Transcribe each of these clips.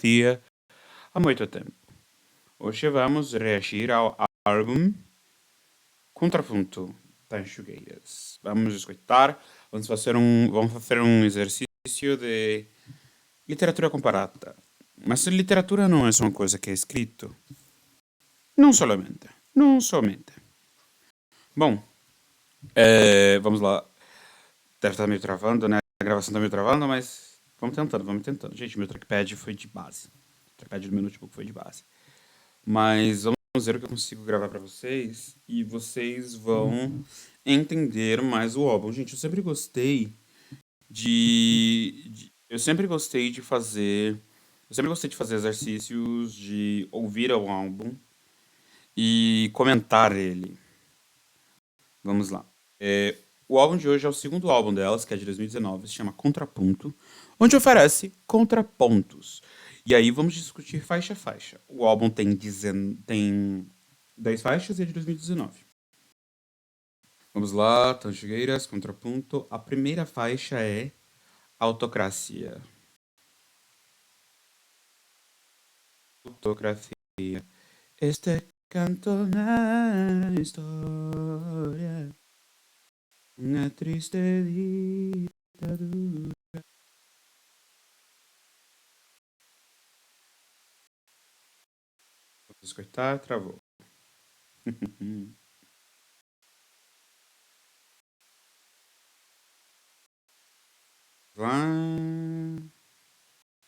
conhecia há muito tempo. Hoje vamos reagir ao álbum Contrapunto da Enxugueiras. Vamos escutar, vamos fazer um exercício de literatura comparada. Mas literatura não é só uma coisa que é escrito. Não somente. Não somente. Bom, vamos lá. Deve estar meio travando, né? A gravação está meio travando, mas vamos tentando. Gente, meu trackpad foi de base. O trackpad do meu notebook foi de base. Mas vamos ver o que eu consigo gravar pra vocês e vocês vão entender mais o álbum. Gente, eu sempre gostei de fazer, exercícios de ouvir o álbum e comentar ele. Vamos lá. O álbum de hoje é o segundo álbum delas, que é de 2019, se chama Contraponto, onde oferece contrapontos. E aí vamos discutir faixa a faixa. O álbum tem 10 faixas e é de 2019. Vamos lá, Tanjugueiras, Contraponto. A primeira faixa é Autocracia. Autocracia. Este canto na história, uma triste ditadura. Vamos escutar, travou. Lá.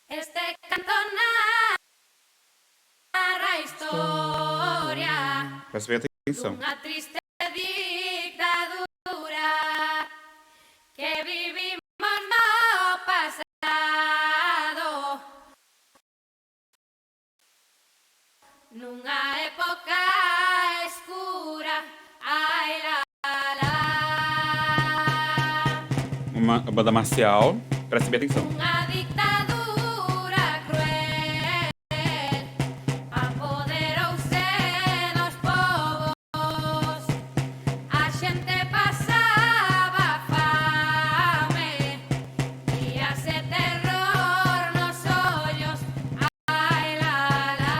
Este canto narra a historia Presta bem atenção. dunha triste dictadura que vivimos no pasado, nunha época escura. Ai la la, Uma banda marcial. Presta bem atenção. unha dictadura cruel apoderouse dos povos. A xente pasaba fame, víase terror nos ollos. Ai la la,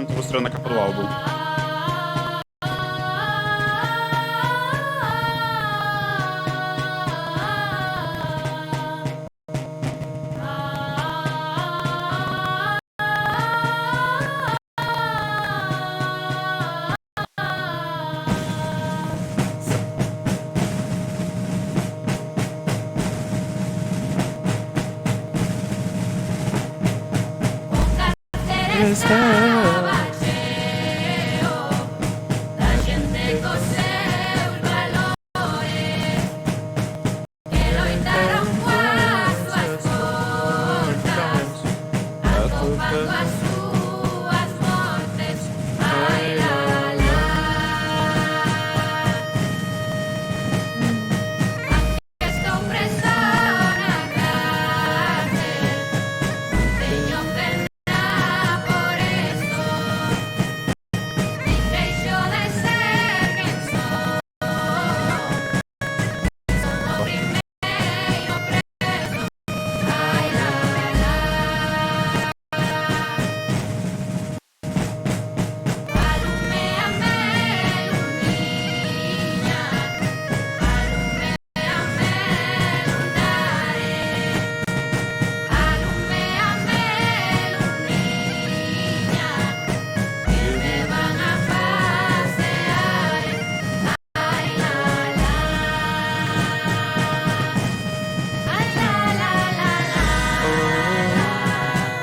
Tô mostrando a capa do álbum. estaba cheo da xente cos seus valores que loitaron coas súas forzas, atopando as súas mortes. Ai la la, estou preso na cárcel, teño pena por eso, nin deixo de ser quen son. Son o primeiro preso. Ai la la, aluméame lumiña, aluméame lunare, aluméame lumiña, que me van a pasear. Ai la la, ai la la la la,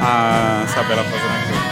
Ah, sabe ela fazendo aquilo.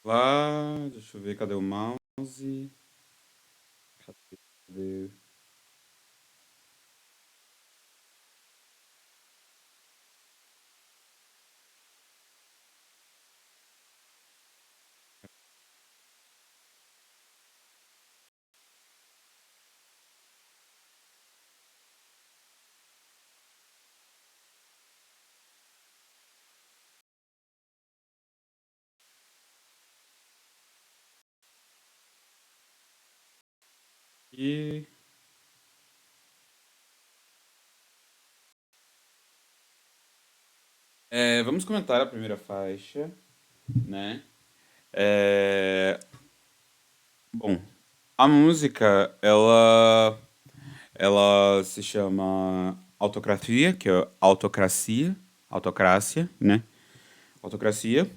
Lá, deixa eu ver, cadê o mouse? Cadê? E vamos comentar a primeira faixa, né? É, bom, a música, ela se chama Autocracia, que é autocracia, né? Autocracia.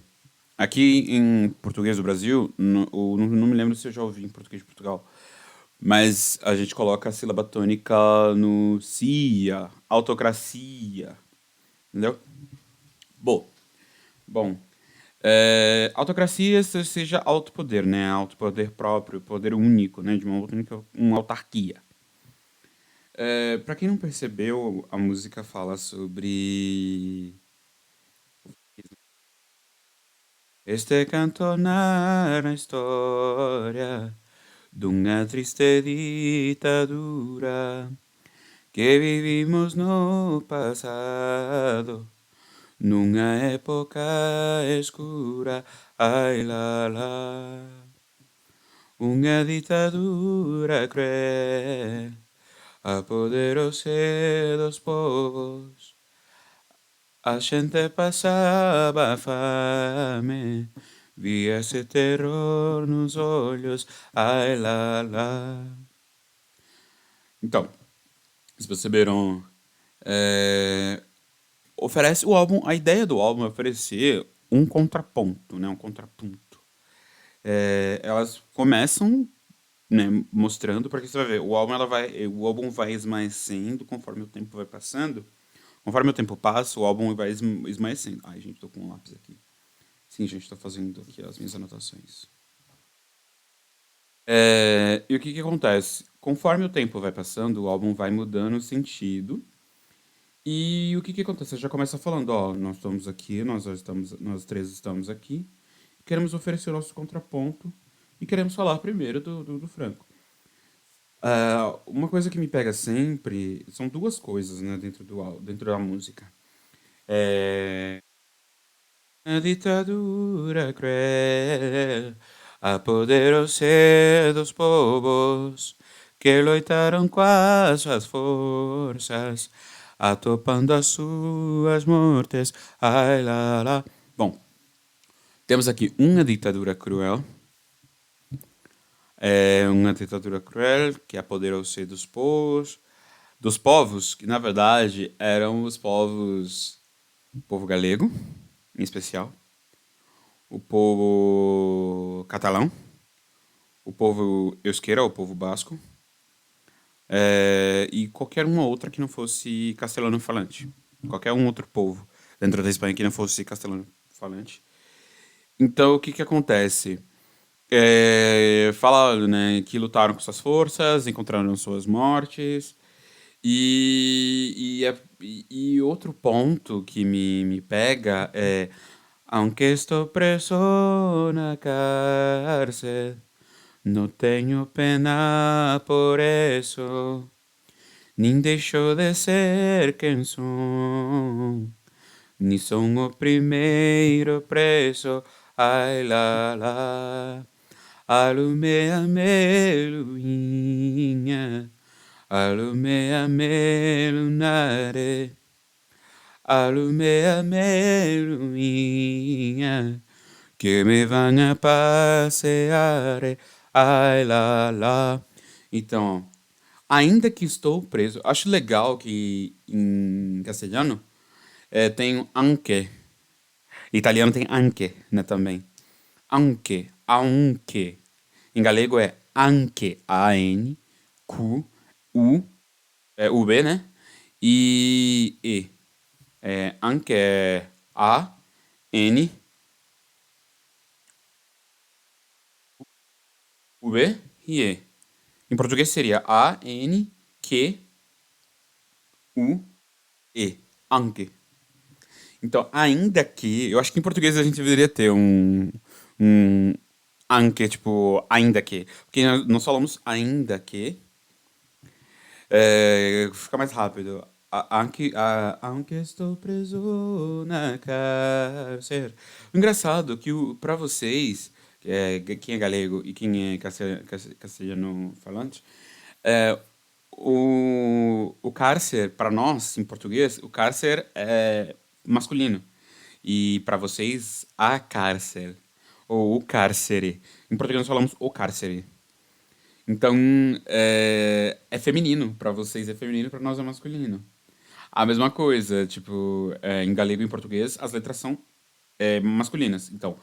Aqui em português do Brasil, não me lembro se eu já ouvi em português de Portugal, mas a gente coloca a sílaba tônica no cia, autocracia, entendeu? Bom, bom, autocracia seja autopoder, né? Autopoder próprio, poder único, né? De uma autarquia. Para quem não percebeu, a música fala sobre este canto narra a história de uma triste ditadura que vivimos no passado, numa época escura. Ai lá lá, uma ditadura cruel apoderou-se dos povos. A xente pasaba fame, via ese terror nos olhos, ai lá lá. Então, vocês perceberam? é, Oferece o álbum, a ideia do álbum é oferecer um contraponto, né? Um contrapunto. Elas começam, né, mostrando, porque você vai ver, o álbum vai esmaecendo conforme o tempo vai passando. Conforme o tempo passa, o álbum vai esmaecendo. Ai, gente, tô com um lápis aqui. Sim, gente, tô fazendo aqui as minhas anotações. E o que que acontece? Conforme o tempo vai passando, o álbum vai mudando o sentido. E o que que acontece? Você já começa falando, ó, nós estamos aqui, nós três estamos aqui, queremos oferecer o nosso contraponto e queremos falar primeiro do Franco. Uma coisa que me pega sempre são duas coisas, né, dentro da música. É, a ditadura cruel apoderou-se dos povos que loitaram com as suas forças, atopando as suas mortes. Ai lá lá. Bom, temos aqui uma ditadura cruel que apoderou-se dos povos que na verdade eram os povos, o povo galego, em especial, o povo catalão, o povo euskera, o povo basco, e qualquer uma outra que não fosse castelhano falante. Qualquer um outro povo dentro da Espanha que não fosse castelhano falante. Então, o que que acontece? Falaram, né, que lutaram com suas forças, encontraram suas mortes. E outro ponto que me pega é: aunque estou preso na cárcel, não tenho pena por isso, nem deixo de ser quem sou, nem sou o primeiro preso. Ai lá lá, alumeia-me, luinha, alumeia-me, lunare, alumeia-me, luinha, que me van a passear. Ai lá lá. Então, ainda que estou preso, acho legal que em castelhano tem o anche. Italiano tem anche, né, também. Anche, aunque. Em galego é anche, A-N-Q-U, U-B, né? E. Anche é A-N, V e E. Em português seria A-N-Q-U-E. Anque. Então, ainda que. Eu acho que em português a gente deveria ter um anque, tipo, ainda que. Porque nós falamos ainda que. Fica mais rápido. Anque estou preso na cárcere. O engraçado é que pra vocês, quem é galego e quem é castelhano falante, é, o cárcer, para nós, em português, o cárcer é masculino. E para vocês, a cárcere. Ou o cárcere. Em português nós falamos o cárcere. Então, é feminino. Pra vocês é feminino, pra nós é masculino. A mesma coisa, tipo, em galego e em português, as letras são masculinas. Então,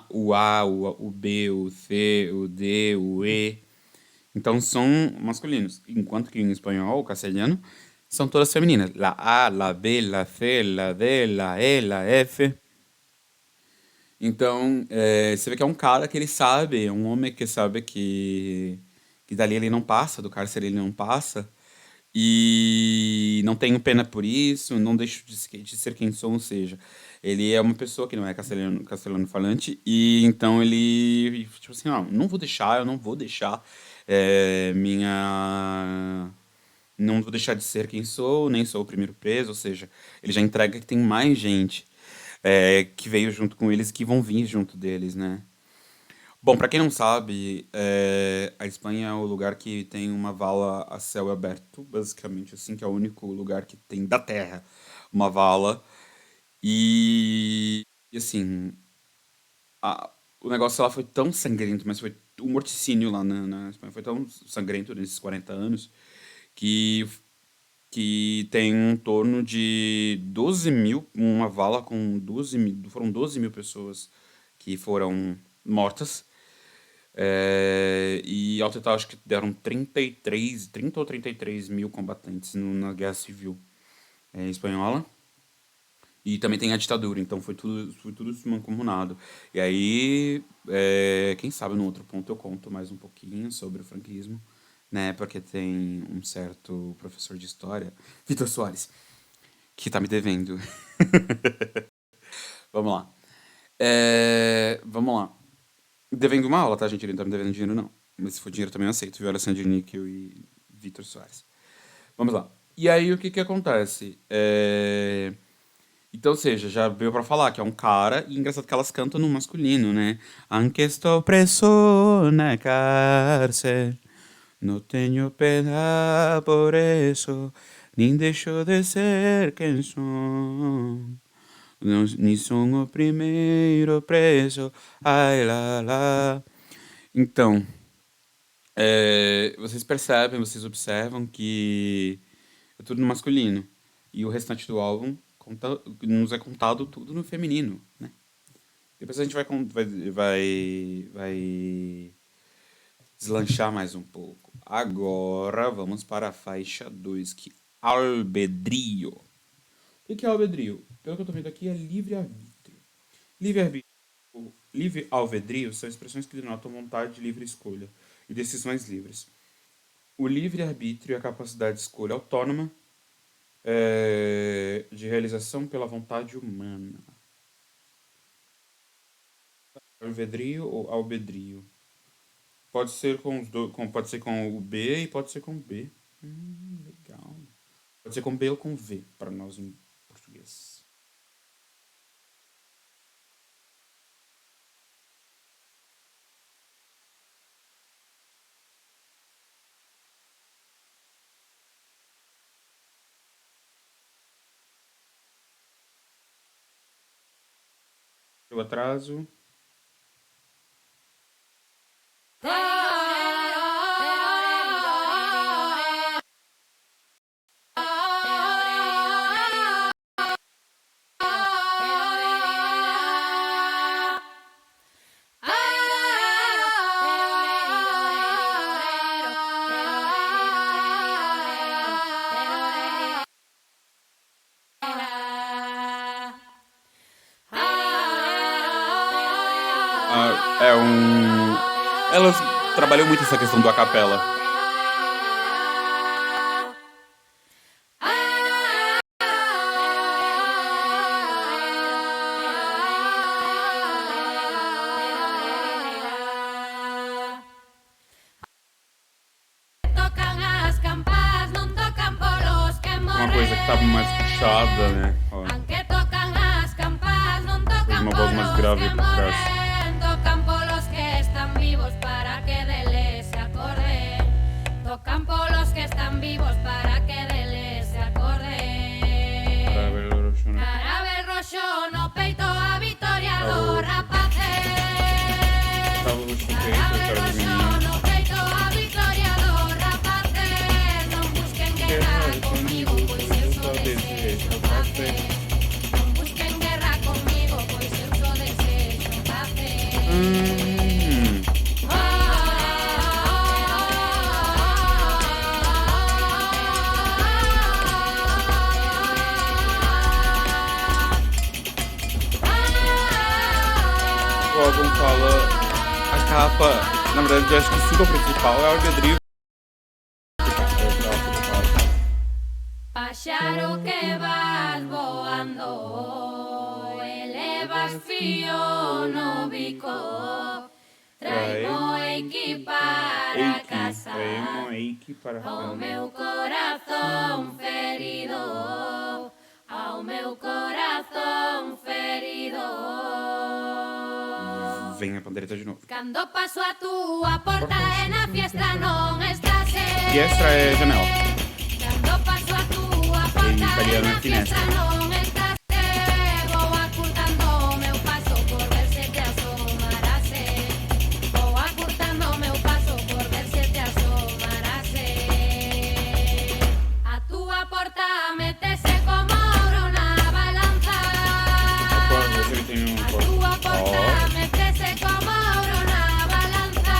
o B, o C, o D, o E. Então, são masculinos. Enquanto que em espanhol, o castelhano, são todas femininas. La A, la B, la C, la D, la E, la F. Então, você vê que é um cara que ele sabe, é um homem que sabe que dali ele não passa, do cárcere ele não passa, e não tenho pena por isso, não deixo de ser quem sou, ou seja, ele é uma pessoa que não é castelhano falante, e então ele, tipo assim, ó, eu não vou deixar minha. Não vou deixar de ser quem sou, nem sou o primeiro preso, ou seja, ele já entrega que tem mais gente que veio junto com eles e que vão vir junto deles, né? Bom, pra quem não sabe, a Espanha é o lugar que tem uma vala a céu aberto, basicamente, assim, que é o único lugar que tem da Terra uma vala. E assim, o negócio lá foi tão sangrento, mas foi o morticínio lá na Espanha foi tão sangrento nesses 40 anos que que tem em torno de 12 mil, uma vala com 12 mil, foram 12 mil pessoas que foram mortas. E ao total acho que deram 33, 30 ou 33 mil combatentes na Guerra Civil Espanhola. E também tem a ditadura, então foi tudo isso mancomunado. E aí, quem sabe no outro ponto eu conto mais um pouquinho sobre o franquismo, né? Porque tem um certo professor de história, Vitor Soares, que tá me devendo. Vamos lá. Vamos lá. Devendo uma aula, tá, gente? Ele não tá me devendo dinheiro, não. Mas se for dinheiro também eu aceito. Violação de Níquel e Vitor Soares. Vamos lá. E aí, o que que acontece? Então, ou seja, já veio pra falar que é um cara, e engraçado que elas cantam no masculino, né? Anche estou preso na cárcel, não tenho pena por isso, nem deixo de ser quem sou. Não, nem sou o primeiro preso, ai lá lá. Então, vocês percebem, vocês observam que é tudo no masculino. E o restante do álbum nos é contado tudo no feminino, né? Depois a gente vai deslanchar mais um pouco. Agora vamos para a faixa 2 que albedrio. O que é albedrio? Pelo que eu tô vendo aqui, é livre-arbítrio. Livre-arbítrio, livre-albedrio são expressões que denotam vontade de livre escolha e decisões livres. O livre-arbítrio é a capacidade de escolha autônoma de realização pela vontade humana. Alvedrio ou albedrio? Pode ser com pode ser com o B e pode ser com o B. Legal. Pode ser com B ou com V, para nós em português. O atraso. É um. Elas trabalhou muito essa questão do a capela. Tocan as campas, non tocan polos que Uma coisa que tava mais puxada, né? Ó, Aunque tocan as campas, non depois tocan uma voz mais polos grave que aí por trás. morren, tocan polos que están vivos para que deles se acorden. Tocan polos que están vivos para que deles se acorden. Carabel roxo no peito a Vitoria do rapaces. Tava no chupeito, cara do Roxo menino. no peito a Vitoria do rapaces. Non busquen guerra comigo, pois eu sou desejo facer. Non busquen guerra comigo, pois eu sou desejo facer. O álbum fala. A capa, na verdade, eu acho que o single principal é o Rodrigo. Páxaro que vas voando, elevas fío no bico, traimo eiki para casa, Eiki para ao meu corazón ferido, ao meu corazón ferido. Vem a pandereta de novo. Cando paso a túa porta e na fiesta non estás. E essa é janela. Cando paso a túa porta Em e italiano na é fiesta finestra. non estás. Vou acurtando o meu paso por ver se te asomarase. Vou acurtando o meu paso por ver se te asomarase. A túa porta metese como ouro na balanza. Você tem um A túa porta Ó, metese como ouro na balanza.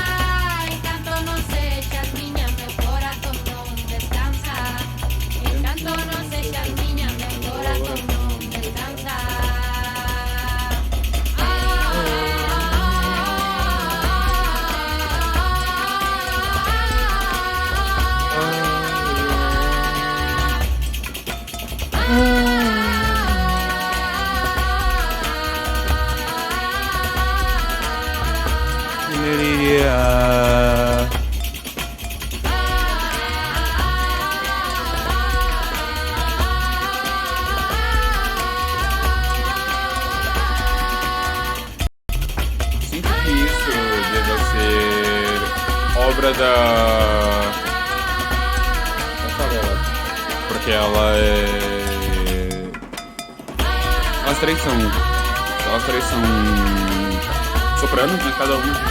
Encanto non sexas miña, meu corazón non descansa. Encanto non sexas miña, meu corazón non descansa. sinto que isso deva ser obra da favela. Porque ela é. Elas três são. Elas três são sopranos, né? Cada uma de 20.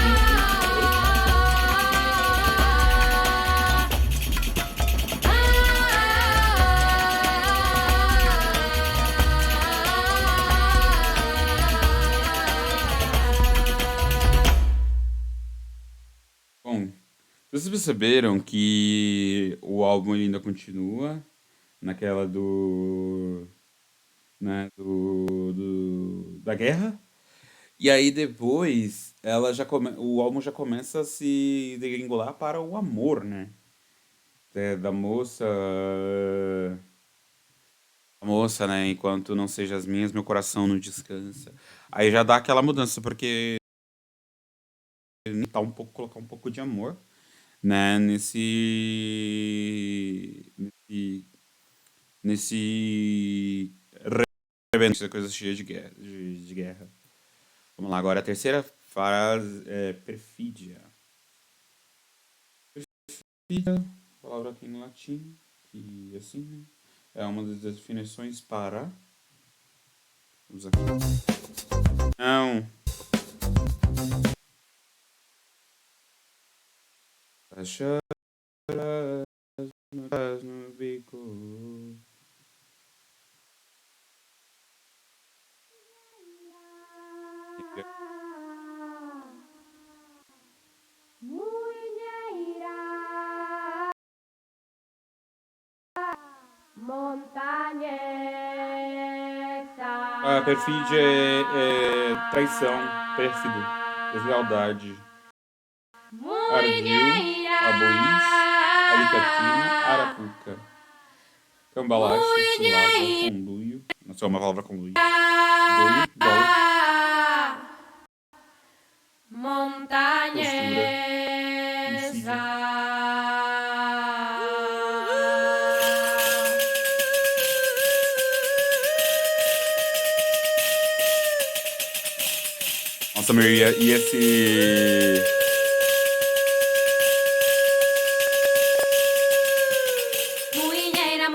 Bom, vocês perceberam que o álbum ele ainda continua naquela né, da guerra? E aí depois o álbum já começa a se degringolar para o amor, né? Da moça, a moça, né? Enquanto não seja as minhas, meu coração não descansa. Aí já dá aquela mudança, porque tá colocar um pouco de amor, né? Nesse essa coisa cheia de guerra, de guerra. Vamos lá, agora a terceira frase é perfídia. Perfídia, palavra aqui em latim, que assim, né? É uma das definições para. Vamos aqui. Não. Achar no bico. A perfídia é traição, pérfido, deslealdade. Ardil, Aboís, Alicatina, Arapuca. Cambalache, Cilada, Conluio. Não sei uma palavra conluio. Doio, dolo. Montañesa. Nossa, meu, e esse... Muiñeira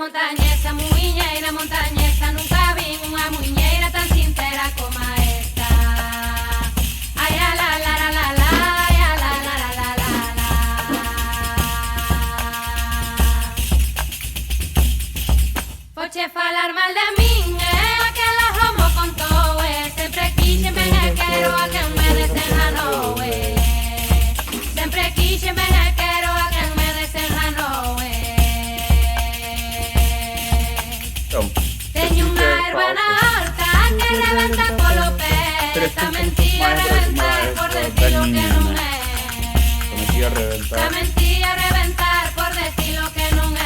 montañesa, nunca vi una muiñeira tan sincera como esta. Ay, la la la la la la, ay, la la la la la la. Poche falar mal de min, que la homo con todo, sempre quise me quero a que me desenjanoe. Sempre quise me quero a que me desenjanoe. Então, Teño unha hermana alta que rebenta polo pé. Esta mentira reventar por decir lo que non é. cometí a reventar. Esta mentira reventar por decir lo que non é.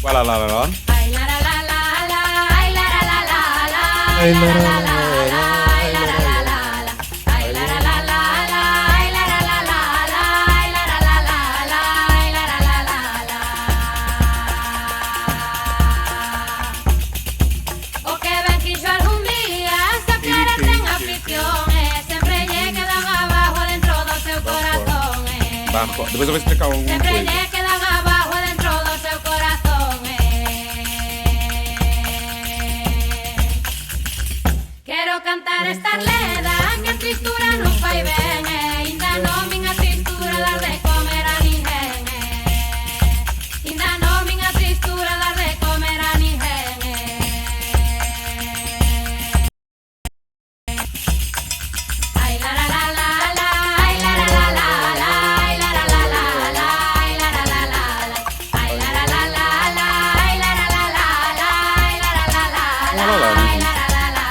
Voilà, la, la, la. Ay, la la la la la, ay, la la la la la, Ay, la, la, la la, la la la, ay, la la la la la, ay, la la la la la, ay, la la la la la, ay, la la la la la, ay, la la la la la. O que ven que yo algún día se pierde en aflicción, sempre lle quedan abajo dentro do seu corazón, Bajo. Depois eu vou explicar uma sempre coisa. lle quedan abajo dentro do seu corazón, Quero cantar esta leda que a tristura non fai ben, ainda non min a tristura dar de comer a ninguén, ainda non min a tristura dar de comer a ninguén. Ai la la la la la, ai la la la la la, ai la la la la la, ai la la la la la, ai la la la la la, ai la la la la la, ai la la la la la, La, la, la, ai né, la gente? la la la.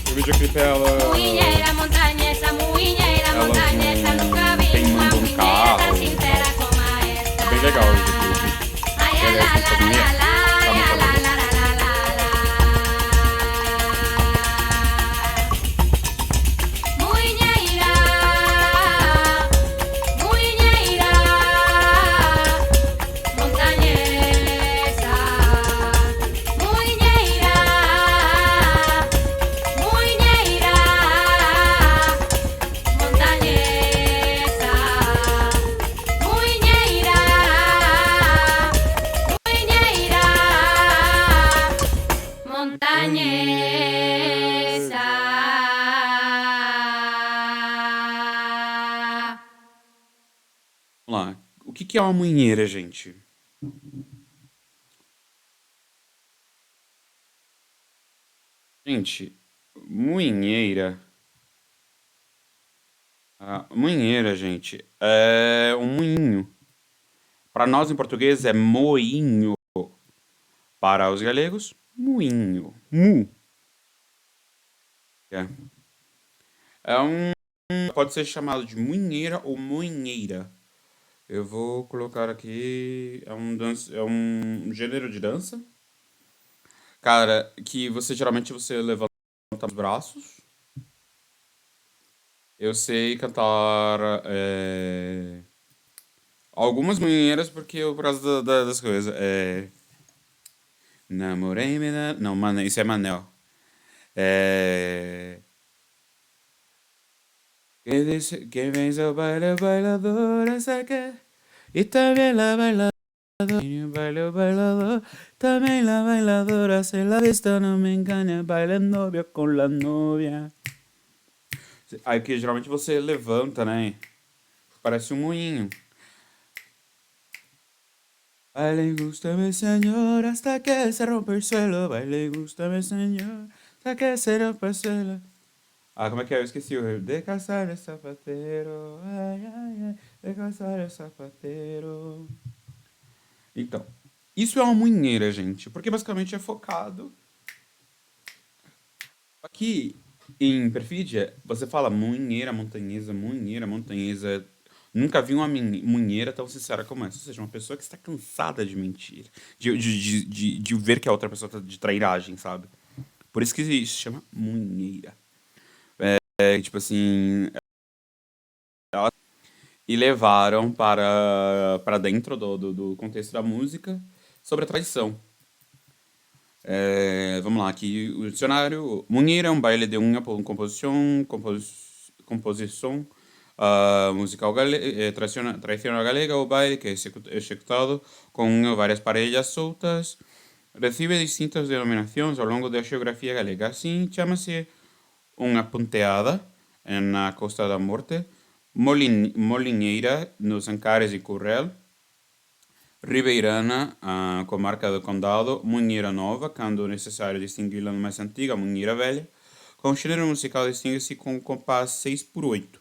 O videoclipe ela. Muiñeira montañesa, nunca vi tem uma um muiñeira carro. tan sincera como esta. Bem legal o videoclipe. Ai, E aliás, la tem la também la la, tá ai, no la canal. la la la la la. Muiñeira, muiñeira, montañesa, muiñeira, muiñeira, montañesa, muiñeira, muiñeira, montañesa. Vamos lá. O que que é uma munheira, gente? Gente, munheira. A munheira, gente, é um moinho. Para nós em português é moinho. Para os galegos, moinho. Mu. É. É um. Pode ser chamado de munheira ou moinheira. Eu vou colocar aqui. É um gênero de dança. Cara, que você geralmente você levanta os braços. Eu sei cantar algumas munheiras porque por causa das coisas. Namorei, não, mano, isso é Manel. Que vem ao baile, bailadora, saca. E também la bailadora. Baile, bailador. Também la bailadora. Se la vista não me engana. Baila novia com la novia. Aí que geralmente você levanta, né? Parece um moinho. Baile, gusta-me, senhor, hasta que se rompe el suelo. Baile, gusta-me, senhor, hasta que se rompe el suelo. Ah, como é que é? Eu esqueci o de casar el sapateiro. Ai, ai, ai. De casar el sapateiro. Então, isso é uma munheira, gente. Porque basicamente é focado Aqui em Perfídia, você fala munheira, montanhesa. Nunca vi uma munheira tão sincera como essa. Ou seja, uma pessoa que está cansada de mentir. De ver que a outra pessoa tá de trairagem, sabe? Por isso que se chama munheira. É, tipo assim, e levaram para dentro do contexto da música sobre a traição. É, vamos lá, aqui o dicionário. Munir é um baile de unha por composição musical tradicional galega, o baile que é executado com unha ou várias parellas soltas. Recibe distintas denominações ao longo da geografia galega. Assim, chama-se unha punteada na Costa da Morte, molinheira nos Ancares e Currel, Ribeirana, comarca do Condado, Munheira Nova, quando necessário distingui-la mais antiga, Munheira Velha. Com o gênero musical distingue-se com o compás 6/8,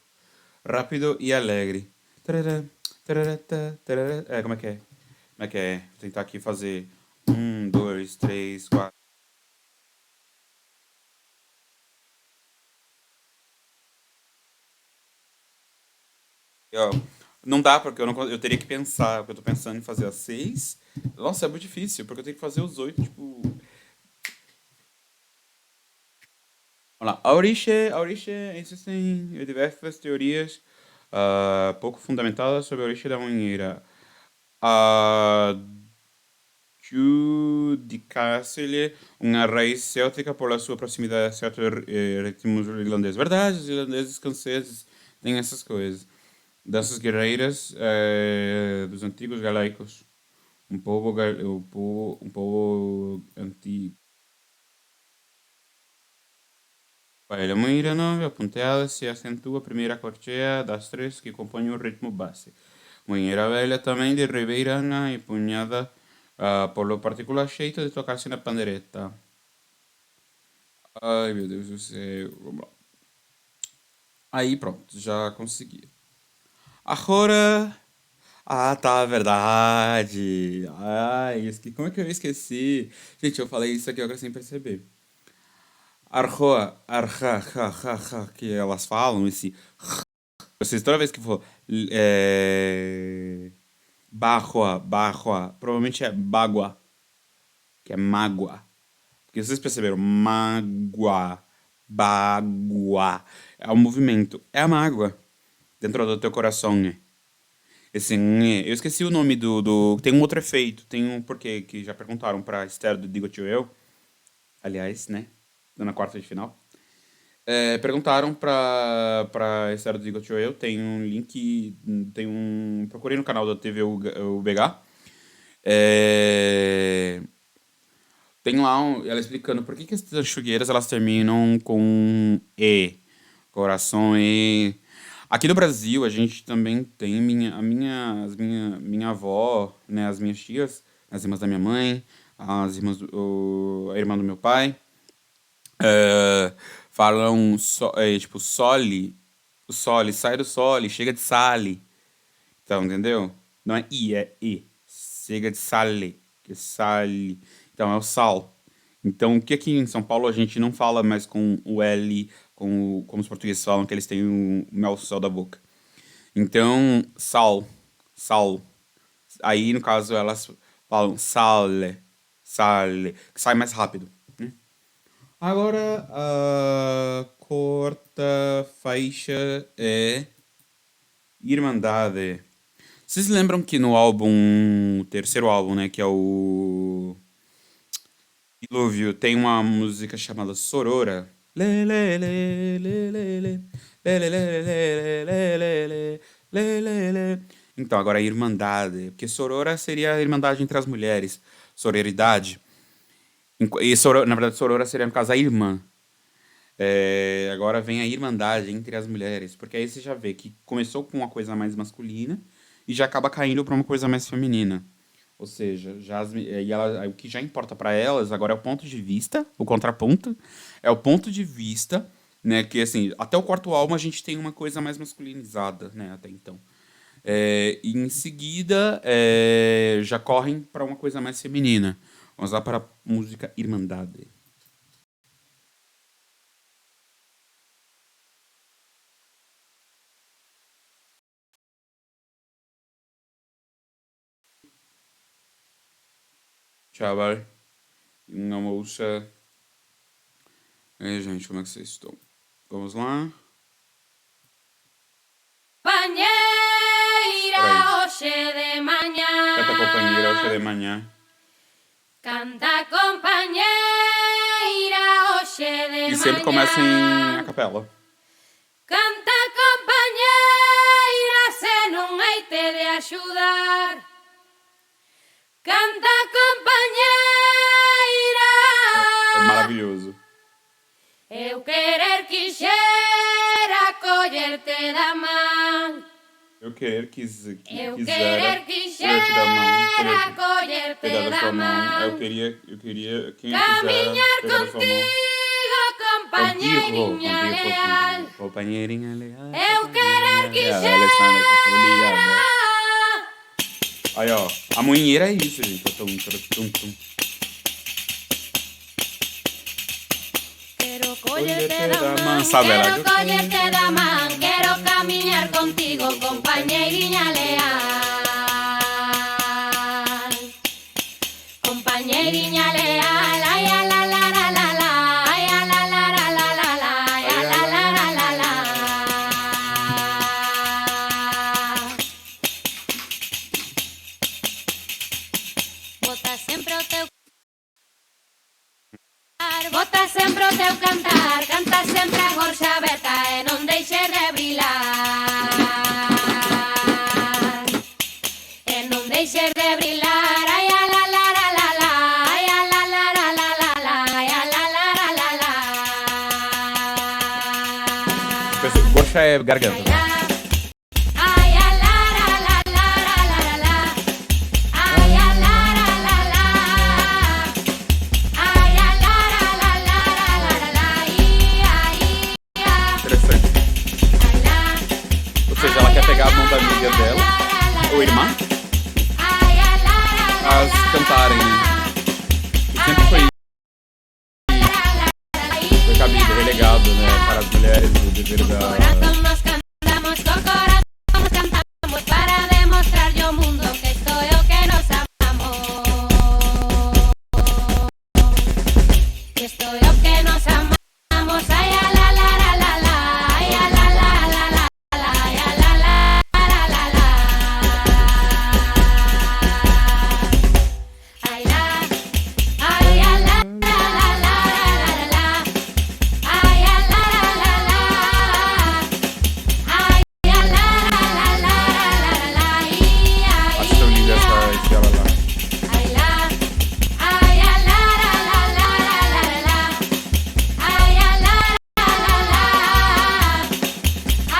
rápido e alegre. Tarará, tarará, tarará. É, como é que é? Como é que é? Vou tentar aqui fazer 1, 2, 3, 4. Ó, não dá, porque eu teria que pensar, porque eu tô pensando em fazer as 6. Nossa, é muito difícil, porque eu tenho que fazer os 8, tipo. Vamos lá. A origem existem diversas teorias pouco fundamentadas sobre a origem da mangueira. A Judicasse-lhe uma raiz céltica por la sua proximidade a certos ritmos irlandeses. Verdade, os irlandeses franceses têm essas coisas. Danças guerreiras dos antigos galaicos. Um povo antigo. Para a moira nova, ponteada, se acentua a primeira corcheia das três que compõem o ritmo base. Moinheira velha também de ribeirana e punhada por lo particular jeito de tocar-se na pandereta. Ai, meu Deus do céu. Vamos lá. Aí, pronto, já consegui. Agora. Ah, tá, verdade. Ai, como é que eu esqueci? Gente, eu falei isso aqui agora sem perceber. Arroa, arra, ha, ha, ha, que elas falam, esse. Vocês, toda vez que for. Barroa, barroa, provavelmente é bagua, que é mágoa. Porque vocês perceberam, mágoa, bagua. É o movimento, é a mágoa dentro do teu coração, né? Esse nhé. Eu esqueci o nome Tem um outro efeito, tem um porquê que já perguntaram pra Esther do Digo Tio Eu. Aliás, né? Na quarta de final. Perguntaram pra Esther do Digo Tio Eu. Tem um link. Tem um. Procurei no canal da TV UBH. É, tem lá ela explicando por que as tanchugueiras elas terminam com E. Coração E. Aqui no Brasil a gente também tem minha avó, né, as minhas tias, as irmãs da minha mãe, as irmãs a irmã do meu pai, é, falam tipo sole, o sole sai do sole, chega de sale. Então, entendeu? Não é I, é E. Chega de sale, que é sale. Então, é o sal. Então, o que aqui em São Paulo a gente não fala mais com o L, como os portugueses falam, que eles têm o mel no céu da boca. Então, sal, sal. Aí, no caso, elas falam sale, sale, que sai mais rápido, né? Agora, a quarta faixa é Irmandade. Vocês lembram que no álbum, o terceiro álbum, né, que é o Dilúvio, tem uma música chamada Sorora? Lê, lê, lê, lê, lê, lê, lê, lê, lê, lê, lê, lê, lê, lê, lê, lê. Então, agora a Irmandade, porque Sorora seria a irmandade entre as mulheres, sororidade. Na verdade, Sorora seria, no caso, a irmã. Agora vem a irmandade entre as mulheres, porque aí você já vê que começou com uma coisa mais masculina e já acaba caindo para uma coisa mais feminina. Ou seja, o que já importa para elas agora é o ponto de vista, o contraponto, é o ponto de vista, né? Que assim, até o quarto álbum a gente tem uma coisa mais masculinizada, né? Até então. E em seguida já correm para uma coisa mais feminina. Vamos lá para a música Irmandade. chaval, uma moça. Aí, gente, como é que vocês estão? Vamos lá. Compañeira, Peraí. hoxe de mañá. Canta companheira, hoje é de manhã. Canta compañeira, hoxe de E sempre mañá. começa em a capela. Canta compañeira, se non hai te de axudar. Canta compañeira. É maravilhoso. Eu querer quixera collerte da man. Eu querer Eu quisera querer colher-te da mão, quixera collerte cuidar da da sua mão. Eu man. queria quem Caminhar quisera pegar da sua mão. contigo, compañeriña leal. Companheirinha leal. Eu querer quixera. Alessandra, que tô ligada. Aí, ó, a moinheira é isso, gente. Tum, tum, tum. Quero collerte da man, Sabe ela? quero collerte da man, quero camiñar contigo, compañeriña leal. Compañeriña leal, ay a la la la la la, ay a la la la la la la, ay a la la la la la. Bota sempre o teu bota sempre o teu cantar, canta sempre a gorxa aberta e non deixes de brilar. E non deixes de brilar, ai a la la la la la, ai a la la la la la la, ai a la la la la la. Goxa é garganta. Ai a la la la la la la la, ai a la la la la. Ai a la la la la la la la, ia ia. Interessante. Ou seja, ela quer pegar a mão da amiga dela, ou irmã, as cantarem, né? E sempre foi cabido, relegado, né, para as mulheres, o dever da... Corazón nos cantamos, con corazón nos cantamos para demostrarlle ao mundo que isto é o que nos amamos. Que isto é o que nos amamos. Ai a la la la la la, ai a la la la la la, ai a la la la la la. Ai la, ai a la la la la la la. Ai a la la la la. Ai a la la la la la la, ia Acho tão linda esse ela lá. ai la, ai a la la la la la la, ai a la la la la,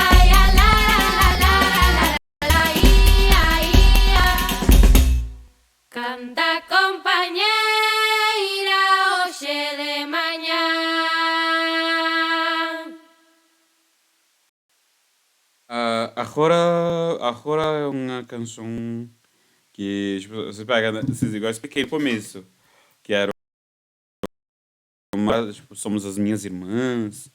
ai a la la la la, ia ia. Canta compañeira, hoxe de mañá. Agora é uma canção que tipo, você pega, né, vocês igual eu expliquei no começo, que era uma, tipo, somos as minhas irmãs.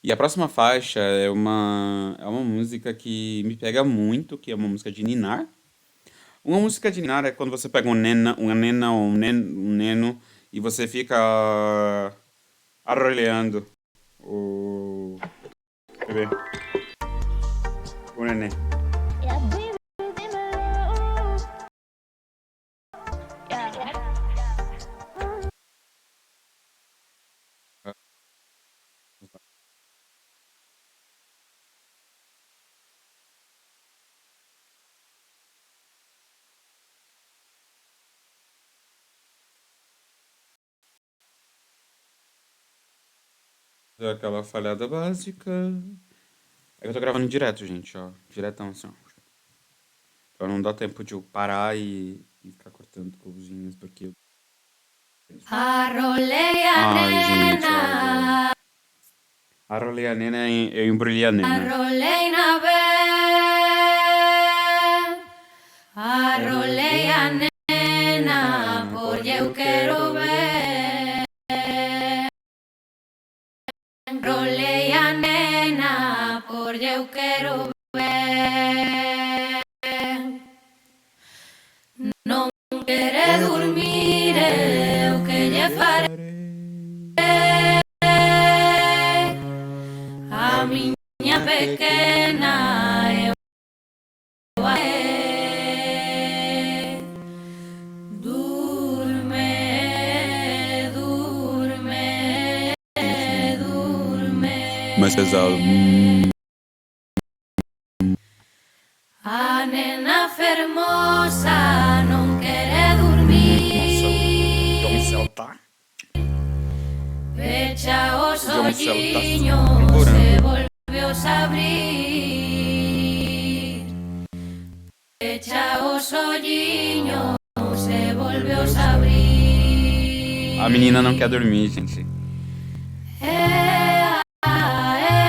E a próxima faixa é uma música que me pega muito, que é uma música de ninar. Uma música de ninar é quando você pega uma nena ou um neno e você fica arroleando o bebê, o neném. Aquela falhada básica. É que eu tô gravando direto, gente, ó. Diretão, assim, ó. Pra não dar tempo de eu parar e ficar cortando coisinhas, porque... Arrolei a Ai, gente, nena, olha. Arrolei a nena e eu embrulhei a nena. arrolei na vez, arrolei a nena, porque eu quero ver. Arrolei a nena, porque eu quero ver. Non quere dormir pequena eu Durme, durme, durme. Mais pesado. A nena fermosa non quere dormir. João Celta. Pecha os João Celta. olliños se volvió a abrir. Pecha os olliños se volvió a abrir. A menina não quer dormir, gente. Ea, ea, ea,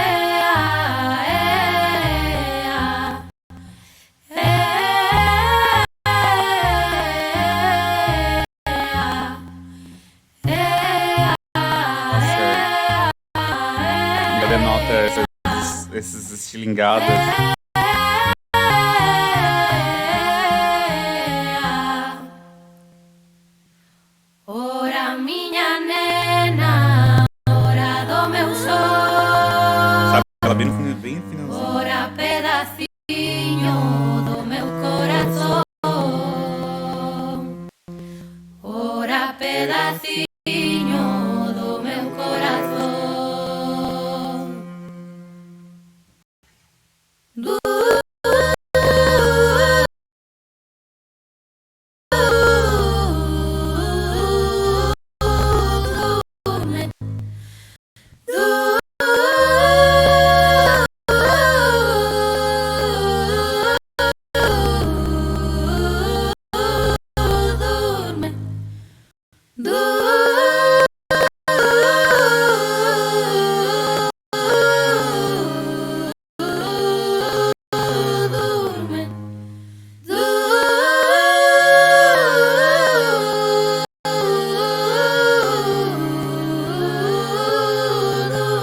Ainda denota esses estilingados. Ora miña nena, ora do meu sol, Sabe? Ela bem no finalzinho. ora pedaciño do meu corazón, ora pedaciño do meu corazón. Durme, durme, durme,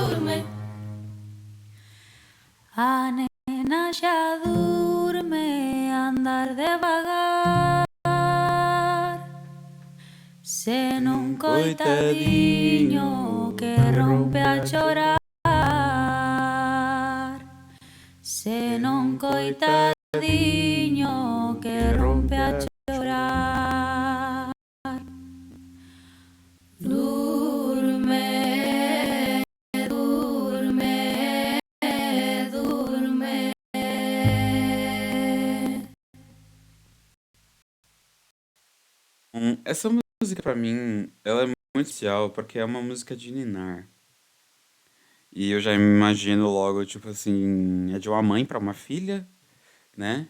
durme. A nena xa durme, andar devagar. Se non coitadiño que rompe a chorar. Se non coitadiño que rompe a chorar. Durme, durme, durme. Essa música pra mim, ela é muito especial porque é uma música de ninar. E eu já imagino logo, tipo assim, é de uma mãe pra uma filha, né?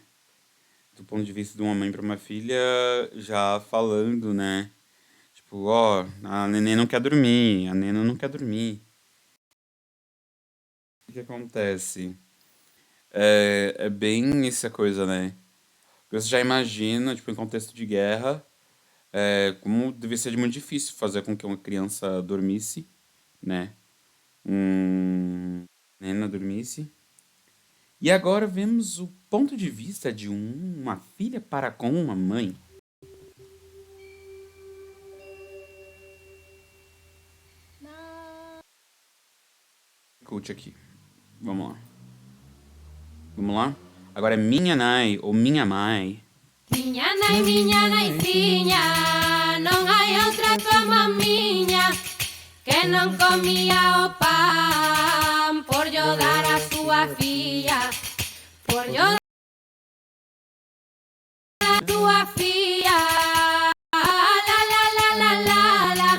Do ponto de vista de uma mãe pra uma filha, já falando, né? Tipo, ó, a neném não quer dormir, a nena não quer dormir. O que acontece? É bem essa coisa, né? Você já imagina, tipo, em contexto de guerra, como devia ser muito difícil fazer com que uma criança dormisse, né? Nena dormisse. E agora vemos o ponto de vista de uma filha para com uma mãe. Escute aqui. Vamos lá. Vamos lá? Agora é minha nai ou minha mãe. Miña naiciña, non hai outra como a miña, que non comía o pan por yo dar a súa filla, por yo dar a túa filla. La la la la la la,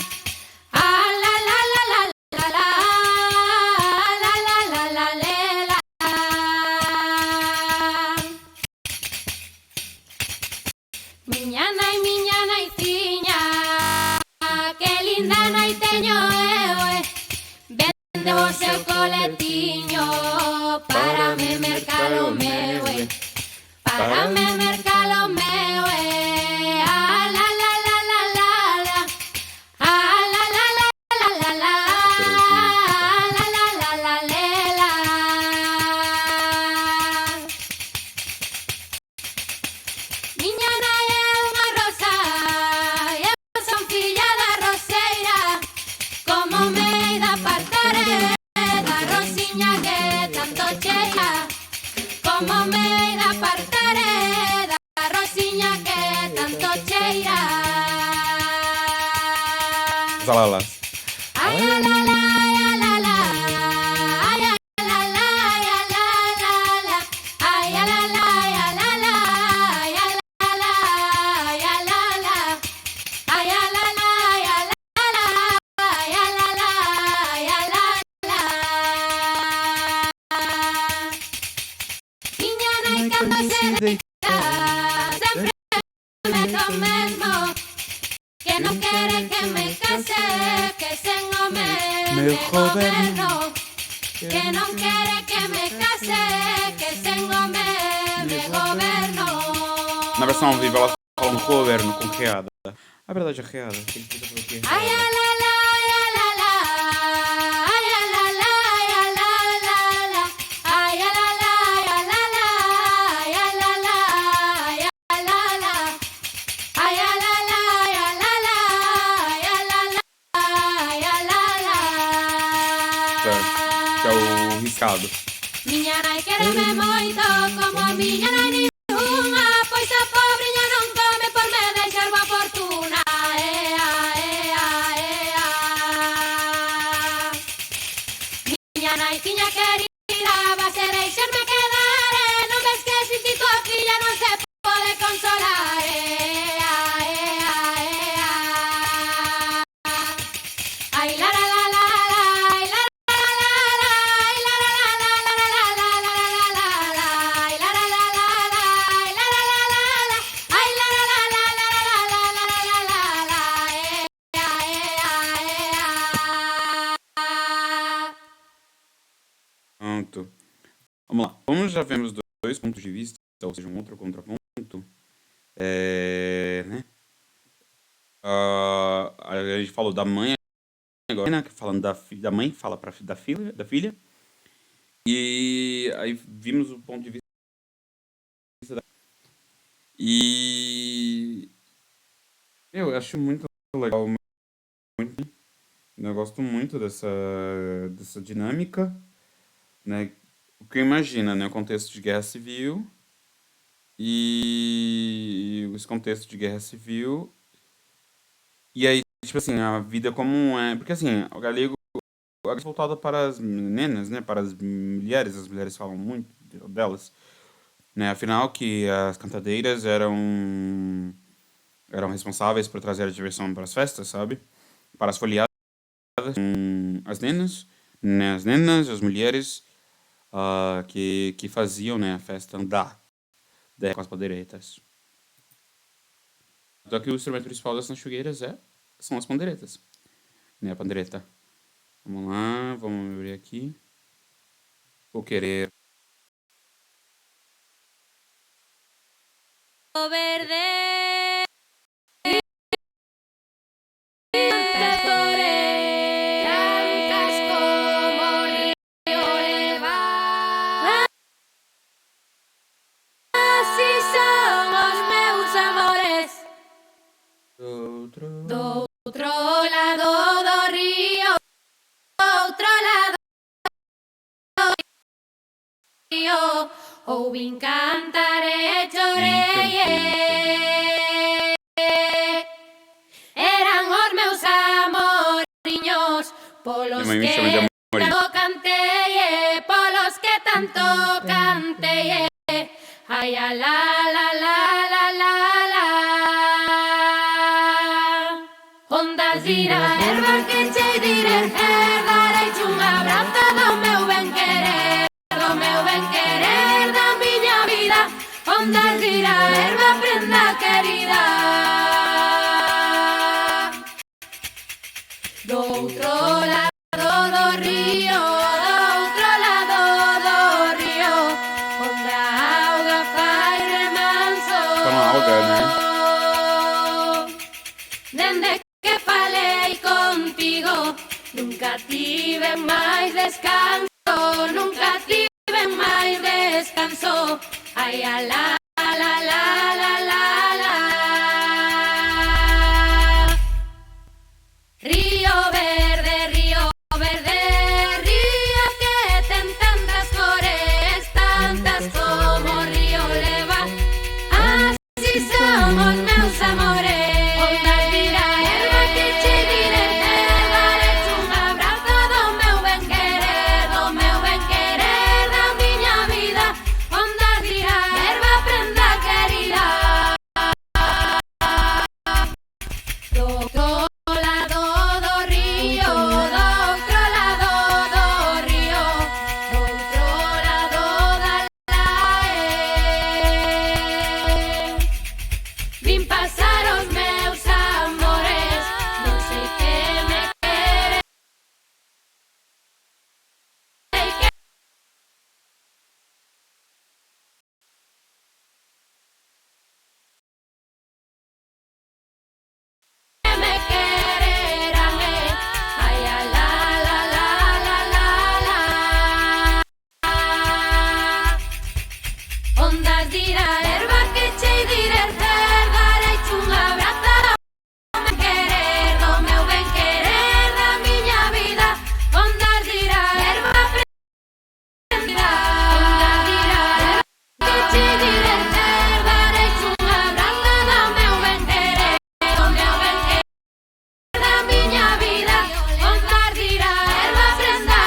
ah la la la la la la, la la la la la. Miña naiciña, que linda nai teño eu, vende o seu coletiño para me mercar o meu, para me mercar o meu. salalas. Ay, la la la, la la. Ay, la la, la la, la. Ay, la la, la la, la. Ay, la la, la la. Ay, la la, la la. Ay, la la, la. Niña, no hay cuando se deita, sempre me lo mesmo. Que no quiere que me case, que se engome me governo. Que no quiere que me case, que se engome me governo. Na versão ao vivo ela fala um governo com reada. A verdade é reada. Tem que fazer o quê? Ay, la la, la la. Ay, la la, la la. Ay, la la, la la. Ay, la la, la. Ay, la la, la la. Ay, la la. Que é o riscado. Miña nai quéreme moito, como a miña nai ningunha, pois a pobriña non come por me deixar boa fortuna. Ea, ea, ea. Miña nai tiña querida, vas a deixarme quedar, non ves que sin ti tua filla non se pode consolar. Ea, ea, ea. Ay, la la la la, ay, la la la la, ay, la la la la, la la la la, ay, la la la la, ay, la la la la, ay, la la la la, la, ea, ea. Pronto. Vamos lá. Como já vemos dois pontos de vista, ou seja, um outro contraponto, né? A gente falou da mãe agora, né? Falando da mãe, fala da filha. E aí vimos o ponto de vista da... E eu acho muito legal, eu gosto muito dessa dinâmica, né? Porque imagina, né? O contexto de guerra civil e esse contexto de guerra civil e aí, tipo assim, a vida como é... Porque assim, o galego é voltado para as meninas, né? Para as mulheres falam muito delas, né? Afinal que as cantadeiras eram responsáveis por trazer a diversão para as festas, sabe? Para as folheadas, as nenas, né? As mulheres que faziam, né, a festa andar com as pandeiretas. Só que o instrumento principal das sanchogueiras são as pandeiretas, né? A pandeireta. Vamos lá, vamos abrir aqui. Vou querer. Verde, blancas como río leva. Así son os meus amores. Do outro lado do río, do outro lado do río, ouvin cantar e chorei. Eran os meus amoriños, polos Minha mãe me que chama de amorinho. tanto cantei, polos que tanto cantei. Ai, a la la la la la la. Ondas ira, erva que che dire, darei un abrazo do meu ben querer, da miña vida. Ondas ira, erva prenda querida. Do outro lado do río, onde a auga fai remanso. Tá uma alga, né? Dende que falei contigo, nunca tive máis descanso, Ay, a la, la, la, la, la, la. Río verde, río que ten tantas cores, tantas como río leva. Así somos meus amores. Ondas vira erva que che diré, das dira erba que chei direr darei un abrazo me querer do meu ben querer da miña vida ondas dira erba prendida ondas dira erba que chei direr darei un abrazo do meu ben querer do meu ben querer da miña vida ondas dira erba prendida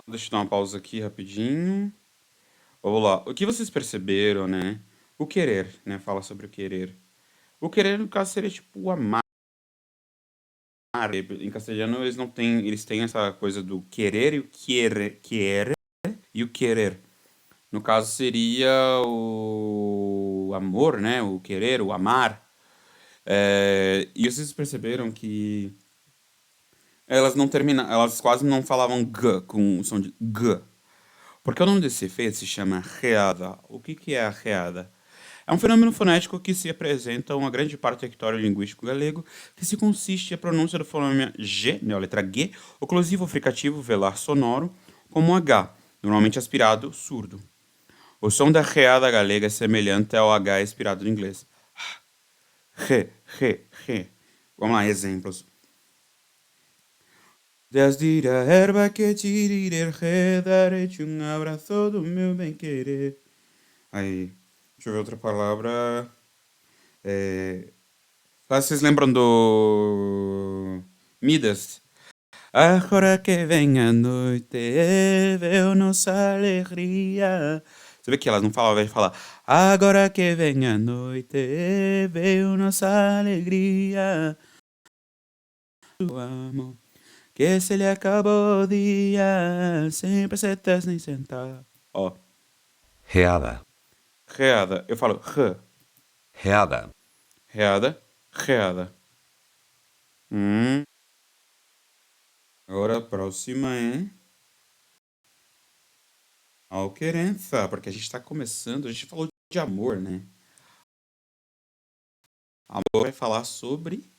Deixa eu dar uma pausa aqui rapidinho. Vamos lá. O que vocês perceberam, né? O querer, né? Fala sobre o querer. O querer, no caso, seria tipo o amar. Em castelhano, eles não têm. Eles têm essa coisa do querer e o querer e o querer. No caso, seria o amor, né? O querer, o amar. E vocês perceberam que elas não terminam, elas quase não falavam g com o som de g. Porque o nome desse efeito se chama reada. O que é a reada? É um fenômeno fonético que se apresenta a uma grande parte do território linguístico galego, que se consiste a pronúncia do fonema G, né, a letra G, oclusivo fricativo velar sonoro, como H, normalmente aspirado, surdo. O som da reada galega é semelhante ao H aspirado do inglês. Re, re, re. Vamos lá, exemplos. Desde a erva que te direi, darei-te um abraço do meu bem-querer. Aí, deixa eu ver outra palavra. Vocês lembram do Midas? Agora que vem a noite, veio nossa alegria. Você vê que elas não falam, ao invés de falar agora que vem a noite, veio nossa alegria. O amor que se lhe acabou o dia, sempre se estás nem sentar. Ó. Reada, Reada. Eu falo re. reada, Reada. Reada. Agora a próxima é malquerença, porque a gente tá começando, a gente falou de amor, né? Amor vai falar sobre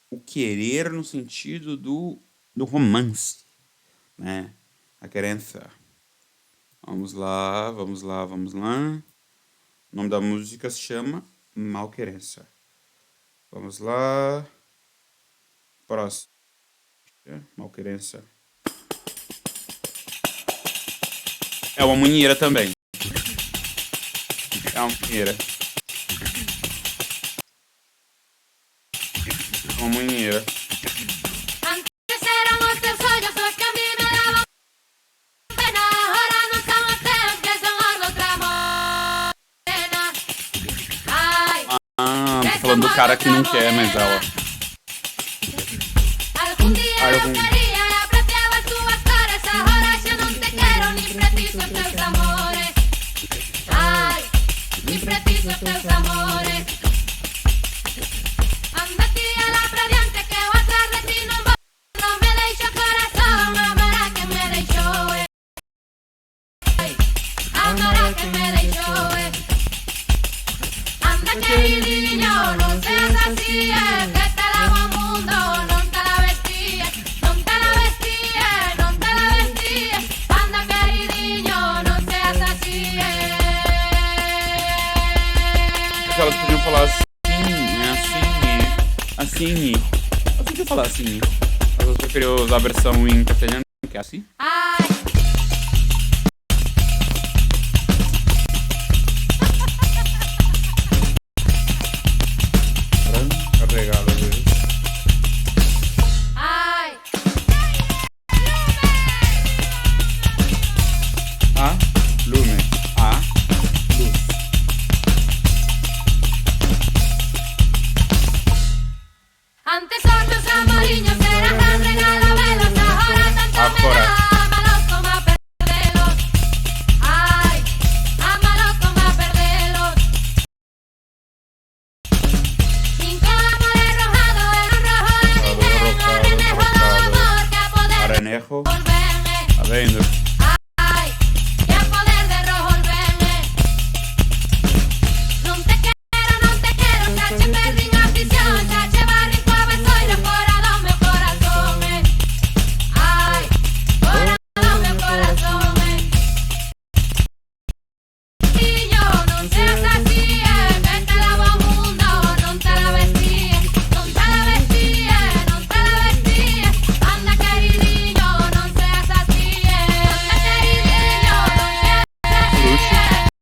o querer no sentido do romance, né? A querença. Vamos lá, vamos lá, vamos lá. O nome da música se chama Malquerença. Vamos lá. Próximo. Malquerença. É uma munheira também. É uma munheira. É uma munheira. Antes eran os teus ollos os que a mí me daban pena, ahora non son os teus que son os de outra morena. Ai, Tô falando do cara que não quer, mas ela. algún día Algún- eu quería e apreciaba as túas cores, ahora xa non te quero, ni preciso os teus amores. Ai, ni preciso os teus amores. Anda ti a la radiante que eu atrás de ti non vou, non me deixo o corazón, amará que me deixou, amará que me deixou, anda queridinho, non seas así, que te lavo o mundo, non te la vestíes, non te la vestíes, non te la vestíes, anda queridinho, non seas así, Elas podiam falar assim, né? Assim. Elas podiam falar assim. Elas preferiam usar a versão em castelhano, que é assim. Ai. Carregado às vezes. Ai, A, lume. A, luz. antes os meus amoriños eran tan regalabelos, ahora tanto me Agora. da, amalos como a perdelos. Ai, amalos como a perdelos. 5 conejo. volverme. Tá vendo? Ay, que a poder de revolverme. Non te quero, xa che perdín a prisión, xa che barrin coa besoira fora do meu corazón. Ay, fora do meu corazón. Niño, non seas así, que te lavo o mundo, non te la vestíes, non te la vestíes, non te la vestíes. Anda queridinho, non seas así, anda queridinho, non seas así, Luxo.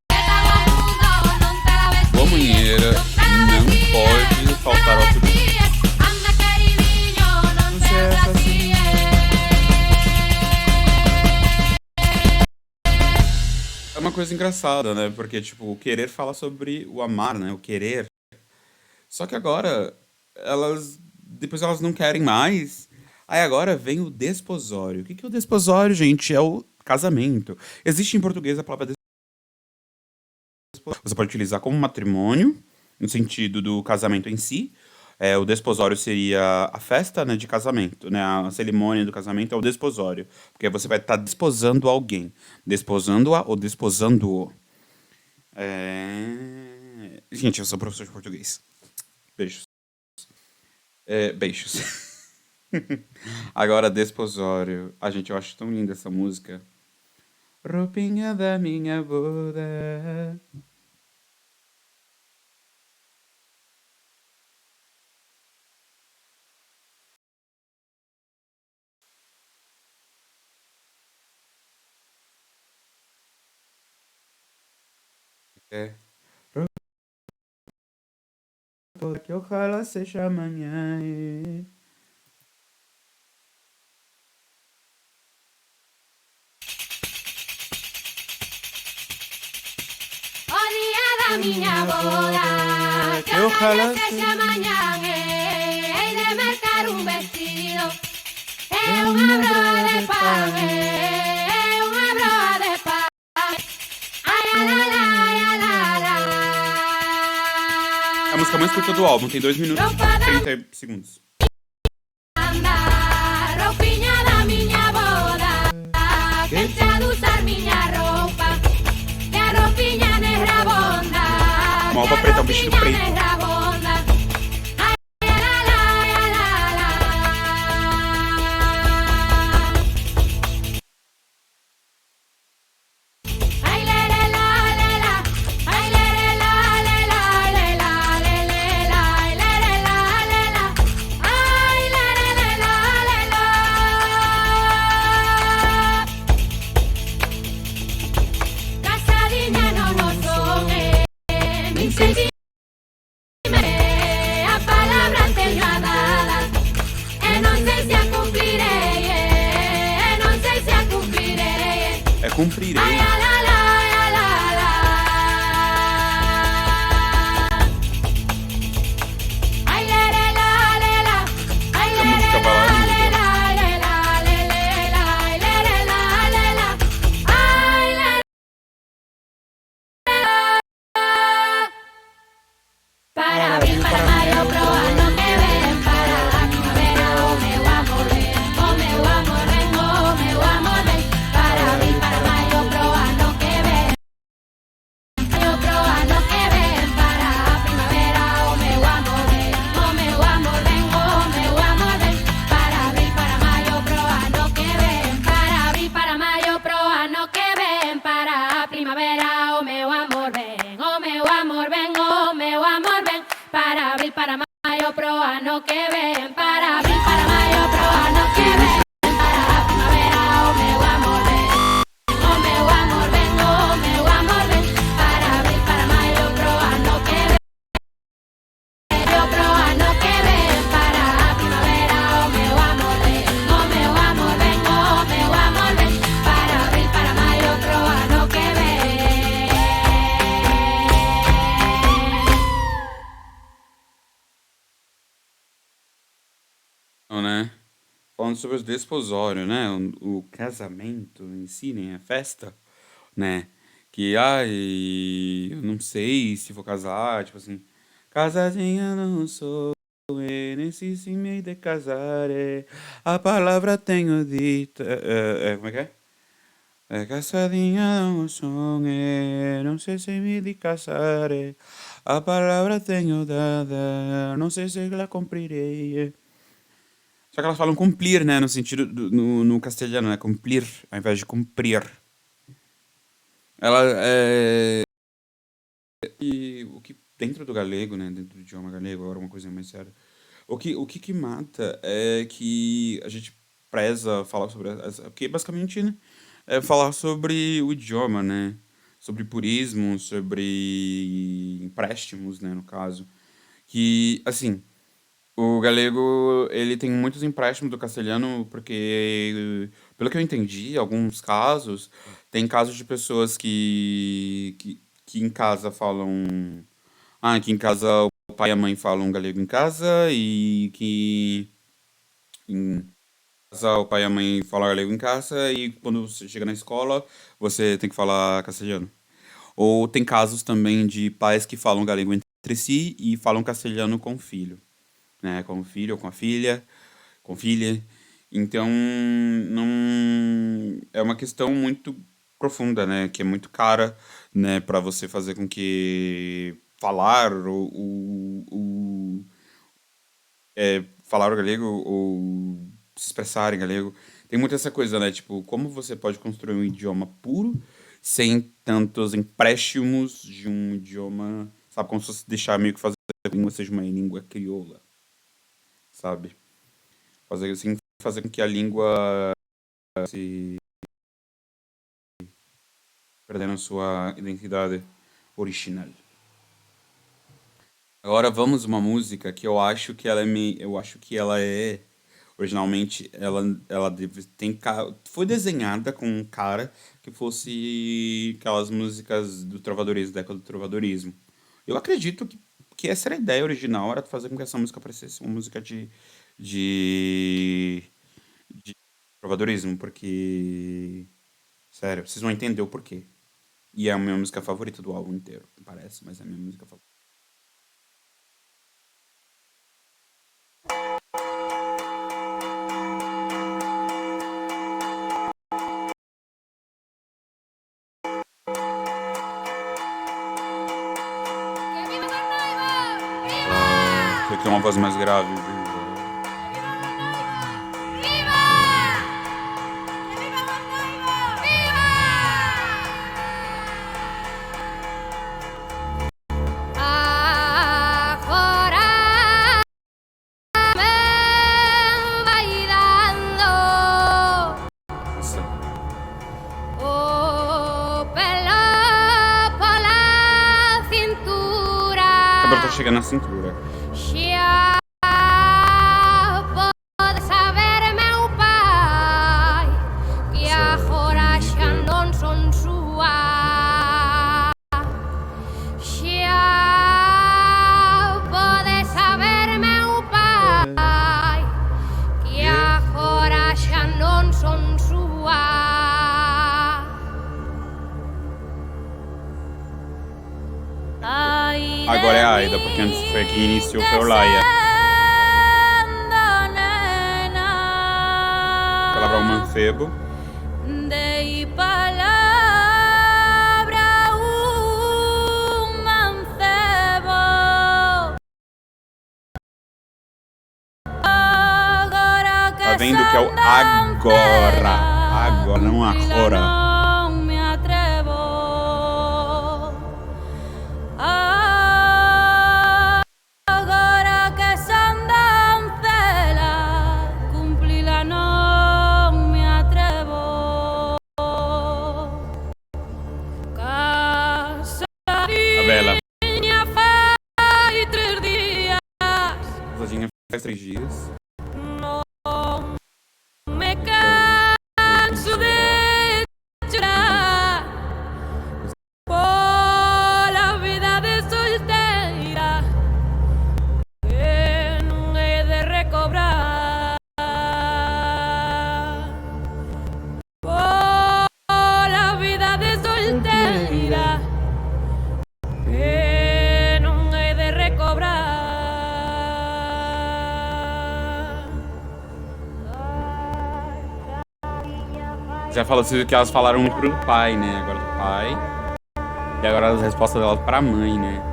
que te lavo o mundo, non te la vestíes, Comunheira non te la não vestíes, pode faltar ao tudo. anda queridinho, non seas así. É uma coisa engraçada, né? Porque, tipo, o querer fala sobre o amar, né? O querer. Só que agora, depois elas não querem mais. Aí agora vem o desposório. O que que é o desposório, gente? É o casamento. Existe em português a palavra desposório. Você pode utilizar como matrimônio, no sentido do casamento em si. O desposório seria a festa, né, de casamento, né? A cerimônia do casamento é o desposório. Porque você vai estar desposando alguém. Desposando-a ou desposando-o. Gente, eu sou professor de português. Beijos. Beijos. Agora, desposório. Gente, eu acho tão linda essa música. Roupinha da minha boda. É. Roupa que ojalá seja amanhã. O día da miña boda, que Que ojalá ojalá sexa mañán, hei de mercar un vestido, é unha broa de pan, é unha broa de pan. Ai, alala, ai, alala. É a música mais curta do álbum, tem 2 minutos e 30 segundos. Anda, roupiña da miña boda, que xa de usar miña roupa, que a roupiña negra bonda, Uma roupa preta, um vestido que a preto. roupiña negra bonda. Ai, alala, ai, alala. Ai, lere, la, le, la. Ai, lere, la, le, la, le, la, le, le, la. Ai, lere, la, le, la. Ai, lere, le, la, le, la. Casadiña non o son, nin sei dime a palabra teño a dada, e non sei se a cumprirei, e non sei se a cumprirei. É cumprirei. Ai, alala, ai, alala. Ai, lere, la, le, la. Ai, A música lere, vai lá la, e le, muda. la, le, la, le, le, la. Ai, lere, la, le, la. Ai, lere, para abril, para maio, pro ano que ven, para a primavera, o meu amor ven, o meu amor ven, o meu amor ven, para abril, para maio, pro ano que ven, maio, pro ano que ven, para a primavera, o meu amor ven, o meu amor ven, o meu amor ven, para abril, para maio, pro ano que ven, para abril, para maio, pro ano que ven, para a primavera, o meu amor ven, o meu amor ven, o meu amor ven, para abril, para maio, pro ano que ven, para abril, para maio, pro ano que ven, para a primavera, o meu amor ven, o meu amor ven, o meu amor ven, para abril, para maio, pro ano que ven, pro ano que ven, para a primavera, o meu amor ven, o meu amor ven, o meu amor ven, para abril, para maio, pro ano que ven. Não, né? Falando sobre o desposório, né? O casamento em si, né? A festa, né? Que, eu não sei se vou casar, tipo assim, casadinha não sou. Necessitei de casar, a palavra tenho dita. Como é que é? Casadinha não som, não sei se me de casar, a palavra tenho dada, não sei se la cumprirei. Só que elas falam cumprir, né? No sentido, no castelhano, né? Cumprir, ao invés de cumprir. Ela é. E o que dentro do galego, né, dentro do idioma galego, agora uma coisa mais séria. O que mata é que a gente preza falar sobre porque basicamente, né, é falar sobre o idioma, né? Sobre purismo, sobre empréstimos, né, no caso. Que, assim, o galego, ele tem muitos empréstimos do castelhano, porque, pelo que eu entendi, alguns casos, tem casos de pessoas que em casa falam. Ah, que em casa o pai e a mãe falam galego em casa, e que em casa o pai e a mãe falam galego em casa, e quando você chega na escola, você tem que falar castelhano. Ou tem casos também de pais que falam galego entre si e falam castelhano com o filho, né? Com o filho ou com a filha, com filha. Então, não é uma questão muito profunda, né? Que é muito cara, né? Para você fazer com que falar o galego ou se expressar em galego. Tem muito essa coisa, né? Tipo, como você pode construir um idioma puro sem tantos empréstimos de um idioma, sabe? Como se fosse deixar meio que fazer com que a língua seja uma língua crioula, sabe? Fazer assim, fazer com que a língua se perdendo a sua identidade original. Agora vamos uma música que eu acho que eu acho que ela é originalmente ela foi desenhada com um cara que fosse aquelas músicas do trovadorismo, da década do trovadorismo. Eu acredito que essa era a ideia original, era fazer com que essa música parecesse uma música de, de trovadorismo, porque sério, vocês vão entender o porquê. E é a minha música favorita do álbum inteiro, não parece, mas é a minha música favorita. ¡Que viva Don Noivo! Tem que ter uma voz mais grave, viu? ¡Viva! ¡Que viva Don Noivo! ¡Viva! Agora me vai dando Nossa, o pelo pola cintura. o cabelo tá chegando na cintura. Xa pode saber meu pai que agora xa non son súa. Xa pode saber meu pai que agora xa non son súa. Agora é a Aida, porque antes foi quem iniciou foi a Olaia. Que ela vai um mancebo. Dei palabra un mancebo. Agora que Tá vendo que é o agora. Agora, não agora. não me atrevo. Agora que son dancela, cumplila non me atrevo. A Bela. Casadinha fai 3 días, Rosadinha faz 3 dias. non me canso de chorar pola vida de solteira que non he de recobrar. Pola vida de solteira que non he de recobrar. Já falou assim que elas falaram muito pro pai, né? Agora do pai. E agora as respostas delas pra mãe, né?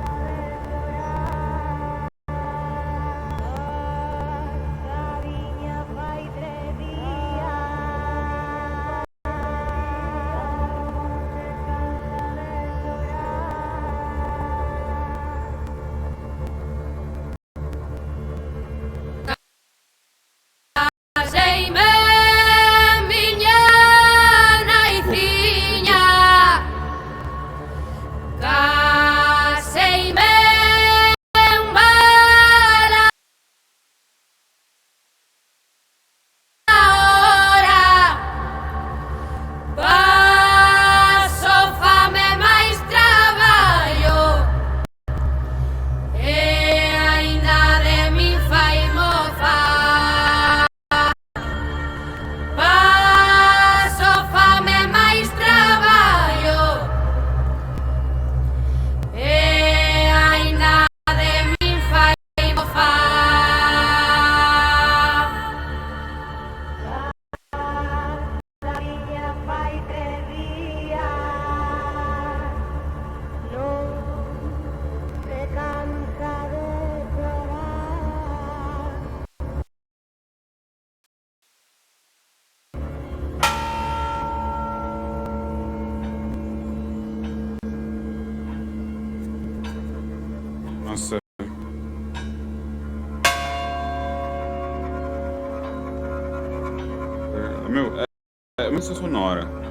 Caseime, miña naiciña. Caseime en bala ahora. Paso fame máis traballo. E aínda de min fai mofa. Paso fame máis traballo. E aínda de min fai mofa. Nossa. Meu, é música sonora.